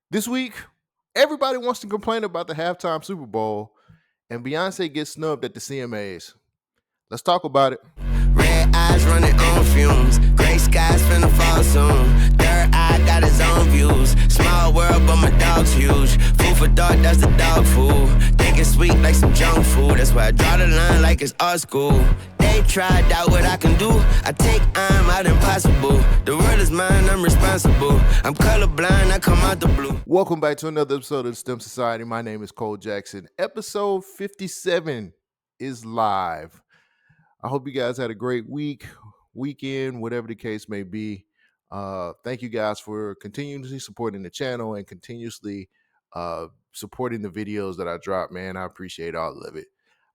This week, everybody wants to complain about the halftime Super Bowl, and Beyonce gets snubbed at the CMAs. Let's talk about it. Red eyes running on fumes. Gray skies finna fall soon. Third eye got his own views. Small world, but my dog's huge. Food for thought, that's the dog food. Think it's sweet like some junk food. That's why I draw the line like it's art school. They tried out what I can do. I take I'm out impossible. The world is mine, I'm responsible. I'm colorblind, I come out the blue. Welcome back to another episode of the STEM Society. My name is Cole Jackson. Episode 57 is live. I hope you guys had a great weekend, whatever the case may be. Thank you guys for continuously supporting the channel and continuously supporting the videos that I drop, man. I appreciate all of it.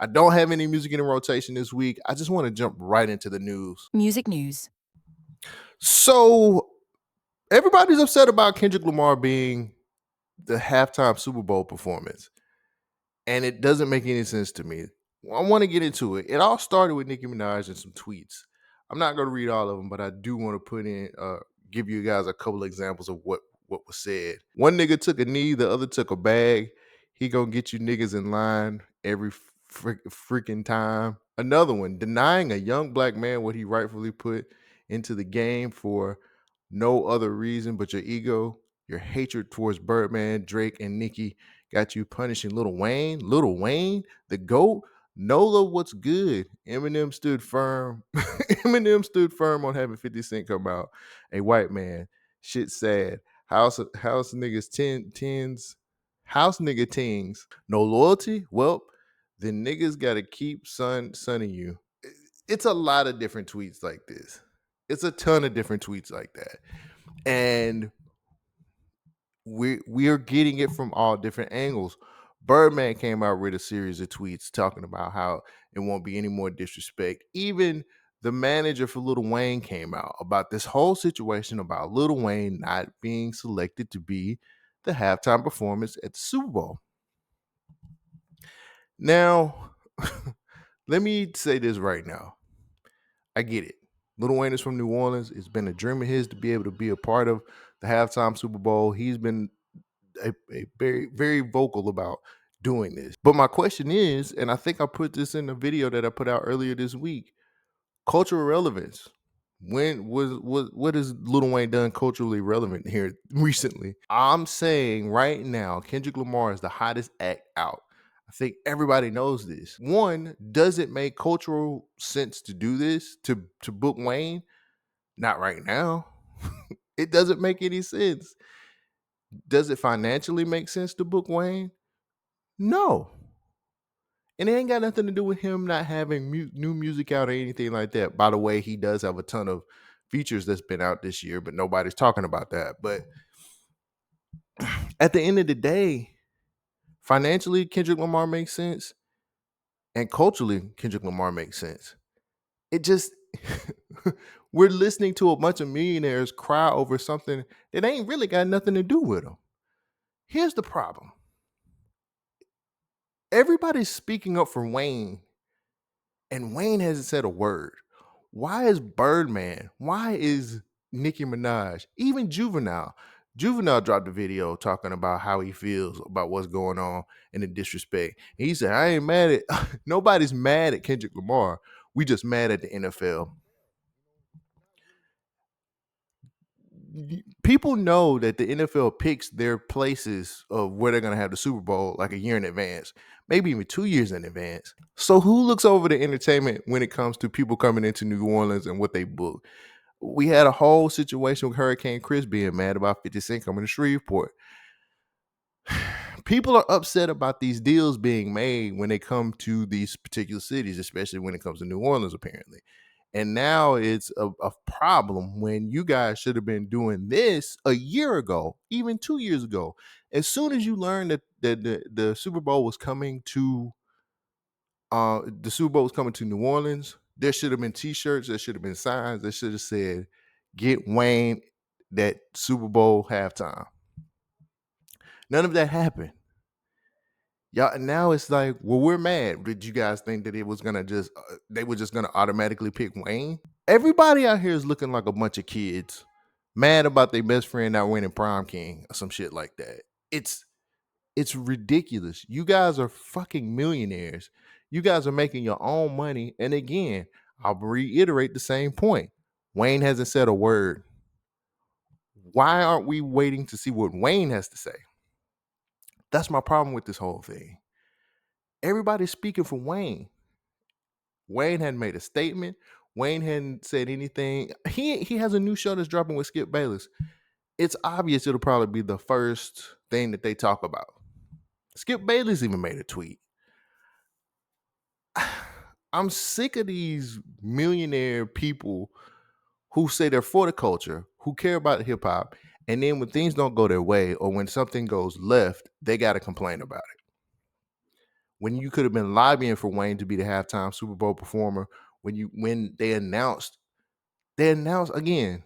I don't have any music in rotation this week. I just want to jump right into the news. Music news. So everybody's upset about Kendrick Lamar being the halftime Super Bowl performance, and it doesn't make any sense to me. I want to get into it. It all started with Nicki Minaj and some tweets. I'm not going to read all of them, but I do want to give you guys a couple of examples of what was said. One nigga took a knee, the other took a bag. He gonna get you niggas in line every freaking time. Another one, denying a young black man what he rightfully put into the game for no other reason but your ego. Your hatred towards Birdman, Drake, and Nicki got you punishing Lil Wayne. Lil Wayne, the GOAT. Nola, what's good? Eminem stood firm. Eminem stood firm on having 50 Cent come out. A white man. Shit sad. House niggas tens. House nigga tings. No loyalty? Well, then niggas gotta keep sunning you. It's a lot of different tweets like this. It's a ton of different tweets like that. And we are getting it from all different angles. Birdman came out with a series of tweets talking about how it won't be any more disrespect. Even the manager for Lil Wayne came out about this whole situation about Lil Wayne not being selected to be the halftime performance at the Super Bowl. Now, let me say this right now. I get it. Lil Wayne is from New Orleans. It's been a dream of his to be able to be a part of the halftime Super Bowl. He's been a very, very vocal about doing this. But my question is, and I think I put this in the video that I put out earlier this week, cultural relevance. What has Lil Wayne done culturally relevant here recently? I'm saying right now, Kendrick Lamar is the hottest act out. I think everybody knows this. One, does it make cultural sense to do this, to book Wayne? Not right now. It doesn't make any sense. Does it financially make sense to book Wayne? No. And it ain't got nothing to do with him not having new music out or anything like that. By the way, he does have a ton of features that's been out this year, but nobody's talking about that. But at the end of the day, financially, Kendrick Lamar makes sense. And culturally, Kendrick Lamar makes sense. It just, we're listening to a bunch of millionaires cry over something that ain't really got nothing to do with them. Here's the problem. Everybody's speaking up for Wayne, and Wayne hasn't said a word. Why is Birdman? Why is Nicki Minaj? Even Juvenile. Juvenile dropped a video talking about how he feels about what's going on and the disrespect. And he said, I ain't mad at, nobody's mad at Kendrick Lamar. We just mad at the NFL. People know that the NFL picks their places of where they're going to have the Super Bowl like a year in advance, maybe even 2 years in advance. So who looks over the entertainment when it comes to people coming into New Orleans and what they book? We had a whole situation with Hurricane Chris being mad about 50 Cent coming to Shreveport. People are upset about these deals being made when they come to these particular cities, especially when it comes to New Orleans, apparently. And now it's a problem when you guys should have been doing this a year ago, even 2 years ago. As soon as you learned that the Super Bowl was coming to New Orleans, there should have been T-shirts, there should have been signs that should have said, "Get Wayne that Super Bowl halftime." None of that happened. Y'all, now it's like, well, we're mad. Did you guys think that it was gonna they were just gonna automatically pick Wayne? Everybody out here is looking like a bunch of kids mad about their best friend not winning prom king or some shit like that. It's ridiculous. You guys are fucking millionaires. You guys are making your own money. And again, I'll reiterate the same point. Wayne hasn't said a word. Why aren't we waiting to see what Wayne has to say? That's my problem with this whole thing. Everybody's speaking for Wayne. Wayne hadn't made a statement. Wayne hadn't said anything. He has a new show that's dropping with Skip Bayless. It's obvious it'll probably be the first thing that they talk about. Skip Bayless even made a tweet. I'm sick of these millionaire people who say they're for the culture, who care about hip hop, and then when things don't go their way or when something goes left, they got to complain about it. When you could have been lobbying for Wayne to be the halftime Super Bowl performer, when they announced again,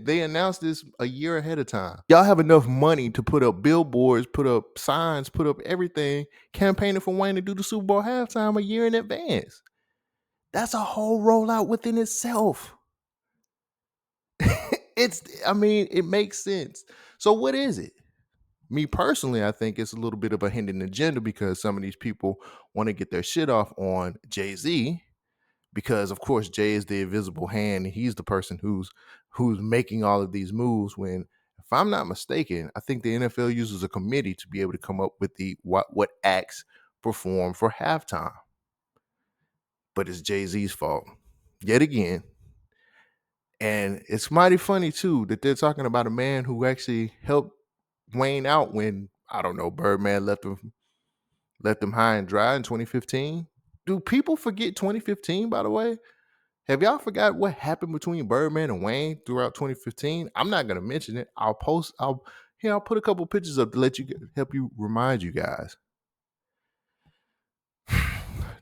they announced this a year ahead of time. Y'all have enough money to put up billboards, put up signs, put up everything, campaigning for Wayne to do the Super Bowl halftime a year in advance. That's a whole rollout within itself. It makes sense. So what is it? Me personally, I think it's a little bit of a hidden agenda because some of these people want to get their shit off on Jay-Z because, of course, Jay is the invisible hand. He's the person who's making all of these moves. When, if I'm not mistaken, I think the NFL uses a committee to be able to come up with the what acts perform for halftime. But it's Jay-Z's fault yet again. And it's mighty funny too that they're talking about a man who actually helped Wayne out when, I don't know, Birdman left him high and dry in 2015. Do people forget 2015, by the way? Have y'all forgot what happened between Birdman and Wayne throughout 2015? I'm not gonna mention it. I'll put a couple pictures up to help you remind you guys.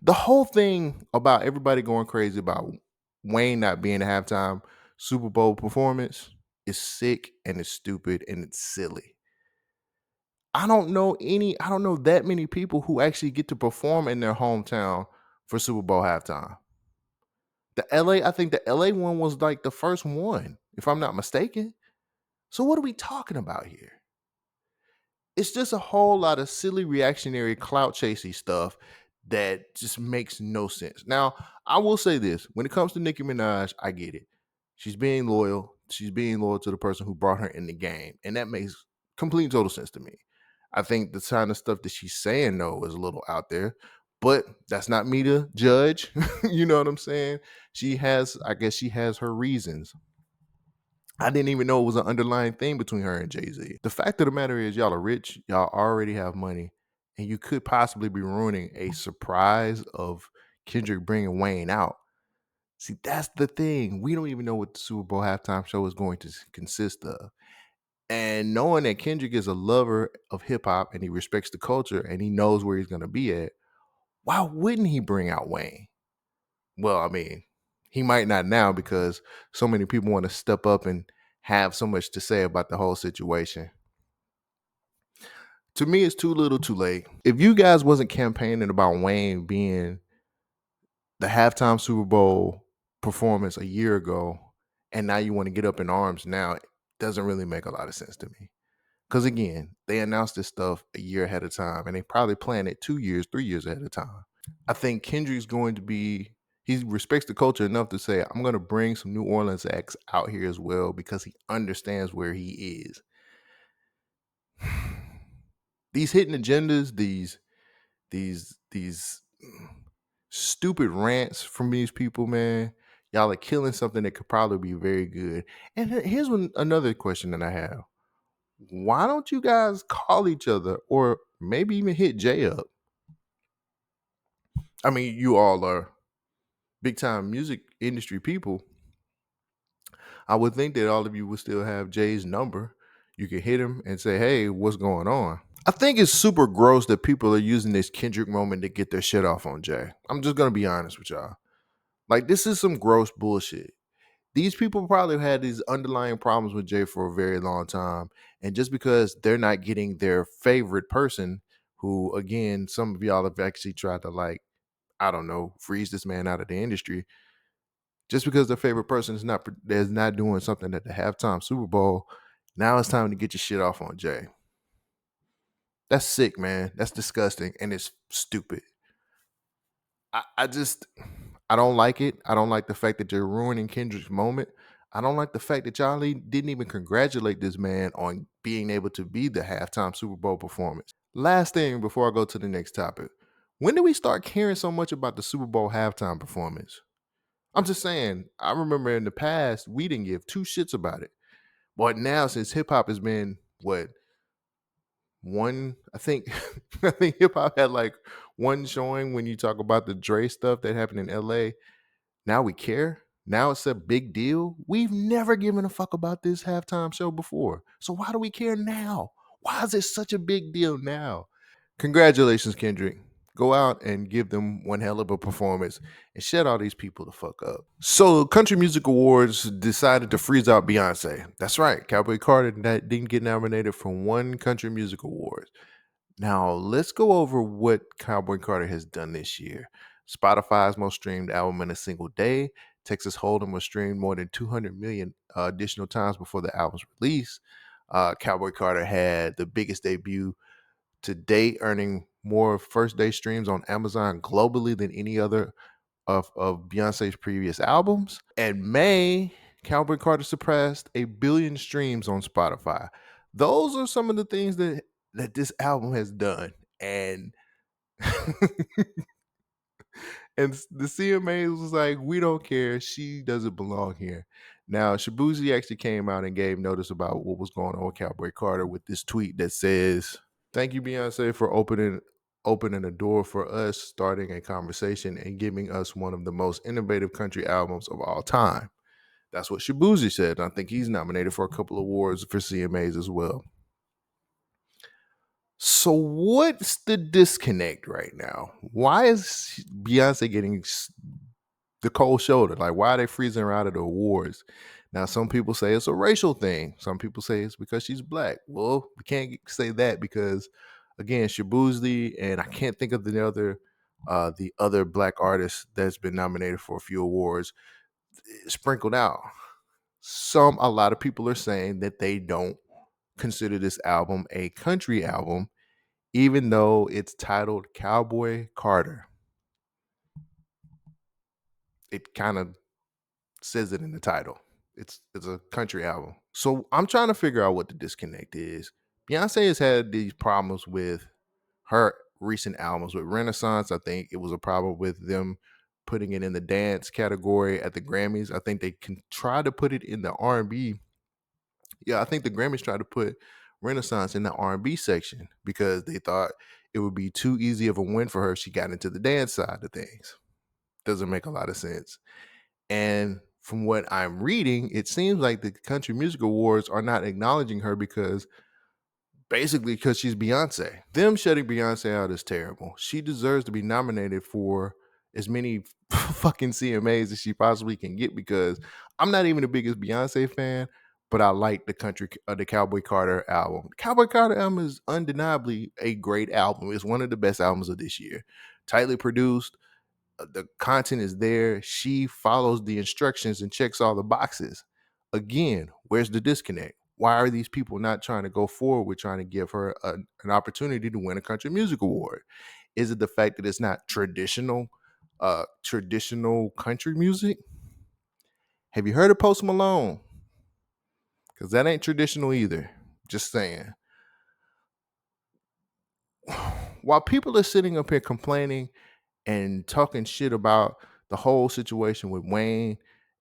The whole thing about everybody going crazy about Wayne not being a halftime Super Bowl performance is sick and it's stupid and it's silly. I don't know that many people who actually get to perform in their hometown for Super Bowl halftime. I think the LA one was like the first one, if I'm not mistaken. So what are we talking about here? It's just a whole lot of silly reactionary clout chasing stuff that just makes no sense. Now, I will say this. When it comes to Nicki Minaj, I get it. She's being loyal. She's being loyal to the person who brought her in the game. And that makes complete and total sense to me. I think the kind of stuff that she's saying, though, is a little out there. But that's not me to judge. You know what I'm saying? I guess she has her reasons. I didn't even know it was an underlying thing between her and Jay-Z. The fact of the matter is, y'all are rich, y'all already have money, and you could possibly be ruining a surprise of Kendrick bringing Wayne out. See, that's the thing. We don't even know what the Super Bowl halftime show is going to consist of. And knowing that Kendrick is a lover of hip hop and he respects the culture and he knows where he's going to be at, why wouldn't he bring out Wayne? Well, I mean, he might not now because so many people want to step up and have so much to say about the whole situation. To me, it's too little too late. If you guys wasn't campaigning about Wayne being the halftime Super Bowl performance a year ago, and now you want to get up in arms now, it doesn't really make a lot of sense to me. Because again, they announced this stuff a year ahead of time, and they probably planned it 2 years, 3 years ahead of time. I think Kendrick's going to be, he respects the culture enough to say, I'm going to bring some New Orleans acts out here as well because he understands where he is. These hidden agendas, these stupid rants from these people, man, y'all are killing something that could probably be very good. And here's another question that I have. Why don't you guys call each other or maybe even hit Jay up? I mean, you all are big time music industry people. I would think that all of you would still have Jay's number. You can hit him and say, hey, what's going on? I think it's super gross that people are using this Kendrick moment to get their shit off on Jay. I'm just going to be honest with y'all. Like, this is some gross bullshit. These people probably had these underlying problems with Jay for a very long time. And just because they're not getting their favorite person, who, again, some of y'all have actually tried to, like, I don't know, freeze this man out of the industry. Just because their favorite person is not doing something at the halftime Super Bowl, now it's time to get your shit off on Jay. That's sick, man. That's disgusting, and it's stupid. I don't like it. I don't like the fact that you're ruining Kendrick's moment. I don't like the fact that y'all didn't even congratulate this man on being able to be the halftime Super Bowl performance. Last thing before I go to the next topic. When did we start caring so much about the Super Bowl halftime performance? I'm just saying, I remember in the past, we didn't give two shits about it. But now, since hip hop has been what one, I think, I think hip hop had like one showing when you talk about the Dre stuff that happened in LA. Now we care. Now it's a big deal. We've never given a fuck about this halftime show before. So why do we care now? Why is it such a big deal now? Congratulations, Kendrick. Go out and give them one hell of a performance and shut all these people the fuck up. So, Country Music Awards decided to freeze out Beyonce. That's right. Cowboy Carter didn't get nominated for one Country Music Awards. Now, let's go over what Cowboy Carter has done this year. Spotify's most streamed album in a single day. Texas Hold'em was streamed more than 200 million additional times before the album's release. Cowboy Carter had the biggest debut to date, earning more first day streams on Amazon globally than any other of Beyonce's previous albums. In May, Cowboy Carter surpassed 1 billion streams on Spotify. Those are some of the things that this album has done. And and the CMA was like, we don't care. She doesn't belong here. Now, Shabuzi actually came out and gave notice about what was going on with Cowboy Carter with this tweet that says, "Thank you, Beyonce, for opening a door for us, starting a conversation, and giving us one of the most innovative country albums of all time." That's what Shabuzi said. I think he's nominated for a couple of awards for CMAs as well. So what's the disconnect right now? Why is Beyonce getting the cold shoulder? Like, why are they freezing her out of the awards? Now, some people say it's a racial thing. Some people say it's because she's black. Well, we can't say that because, again, Shabuzi and I can't think of the other black artist that's been nominated for a few awards sprinkled out. A lot of people are saying that they don't consider this album a country album, even though it's titled Cowboy Carter. It kind of says it in the title. It's a country album. So I'm trying to figure out what the disconnect is. Beyonce has had these problems with her recent albums. With Renaissance, I think it was a problem with them putting it in the dance category at the Grammys. I think they can try to put it in the R&B. Yeah, I think the Grammys tried to put Renaissance in the R&B section because they thought it would be too easy of a win for her if she got into the dance side of things. Doesn't make a lot of sense. And from what I'm reading, it seems like the Country Music Awards are not acknowledging her because she's Beyonce. Them shutting Beyonce out is terrible. She deserves to be nominated for as many fucking CMAs as she possibly can get because I'm not even the biggest Beyonce fan, but I like the Cowboy Carter album. The Cowboy Carter album is undeniably a great album. It's one of the best albums of this year. Tightly produced. The content is there. She follows the instructions and checks all the boxes. Again, where's the disconnect? Why are these people not trying to go forward with trying to give her an opportunity to win a country music award? Is it the fact that it's not traditional country music? Have you heard of Post Malone? Because that ain't traditional either. Just saying. While people are sitting up here complaining and talking shit about the whole situation with Wayne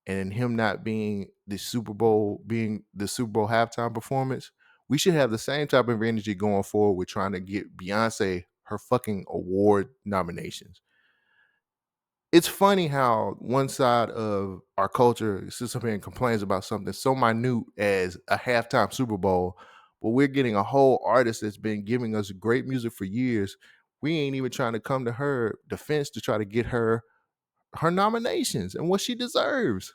and him not being the Super Bowl halftime performance, we should have the same type of energy going forward with trying to get Beyonce her fucking award nominations. It's funny how one side of our culture sits up here and complains about something so minute as a halftime Super Bowl, but we're getting a whole artist that's been giving us great music for years. We ain't even trying to come to her defense to try to get her nominations and what she deserves.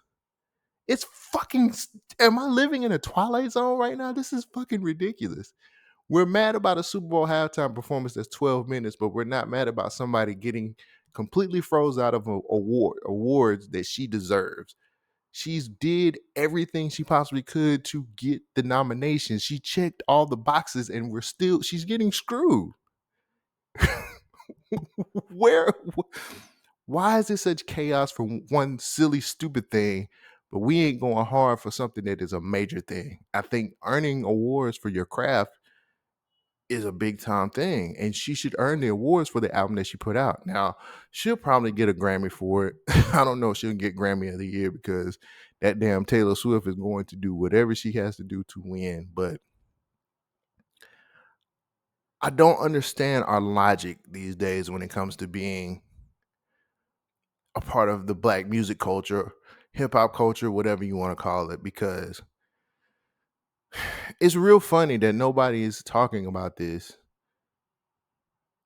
It's fucking. Am I living in a Twilight Zone right now? This is fucking ridiculous. We're mad about a Super Bowl halftime performance that's 12 minutes, but we're not mad about somebody getting completely froze out of awards that she deserves. She's did everything she possibly could to get the nomination. She checked all the boxes, and she's getting screwed. Where? Why is there such chaos for one silly, stupid thing, but we ain't going hard for something that is a major thing? I think earning awards for your craft is a big time thing, and she should earn the awards for the album that she put out. Now, she'll probably get a Grammy for it. I don't know if she'll get Grammy of the Year because that damn Taylor Swift is going to do whatever she has to do to win. But I don't understand our logic these days when it comes to being a part of the Black music culture, hip hop culture, whatever you want to call it, because it's real funny that nobody is talking about this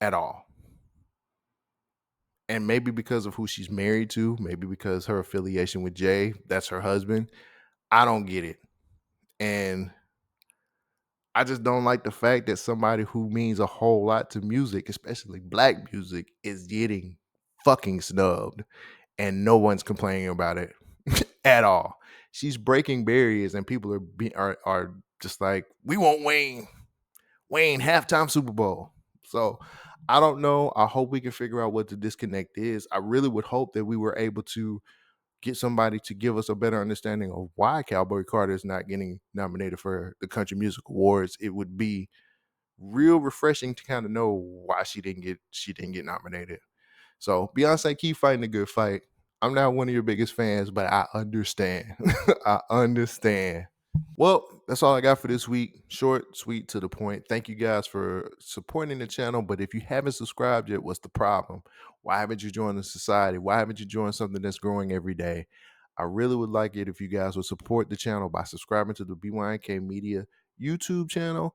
at all. And maybe because of who she's married to, maybe because her affiliation with Jay, that's her husband. I don't get it. And I just don't like the fact that somebody who means a whole lot to music, especially Black music, is getting fucking snubbed and no one's complaining about it at all. She's breaking barriers and people are just like, we want Wayne halftime Super Bowl. So I don't know. I hope we can figure out what the disconnect is. I really would hope that we were able to get somebody to give us a better understanding of why Cowboy Carter is not getting nominated for the Country Music Awards. It would be real refreshing to kind of know why she didn't get nominated. So Beyonce, keep fighting a good fight. I'm not one of your biggest fans, but I understand. I understand. Well, that's all I got for this week. Short, sweet, to the point. Thank you guys for supporting the channel. But if you haven't subscribed yet, what's the problem? Why haven't you joined the society? Why haven't you joined something that's growing every day? I really would like it if you guys would support the channel by subscribing to the BYNK Media YouTube channel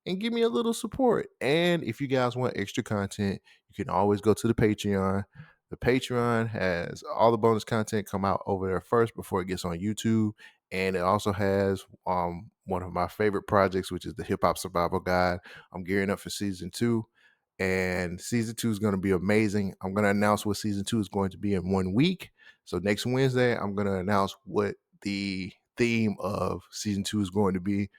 and give me a little support. And if you guys want extra content, you can always go to the Patreon. The Patreon has all the bonus content come out over there first before it gets on YouTube. And it also has one of my favorite projects, which is the Hip Hop Survival Guide. I'm gearing up for season 2. And season 2 is going to be amazing. I'm going to announce what season 2 is going to be in 1 week. So next Wednesday, I'm going to announce what the theme of season 2 is going to be.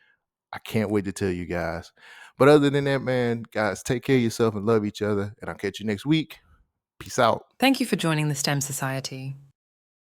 I can't wait to tell you guys. But other than that, man, guys, take care of yourself and love each other. And I'll catch you next week. Peace out. Thank you for joining the STEM Society.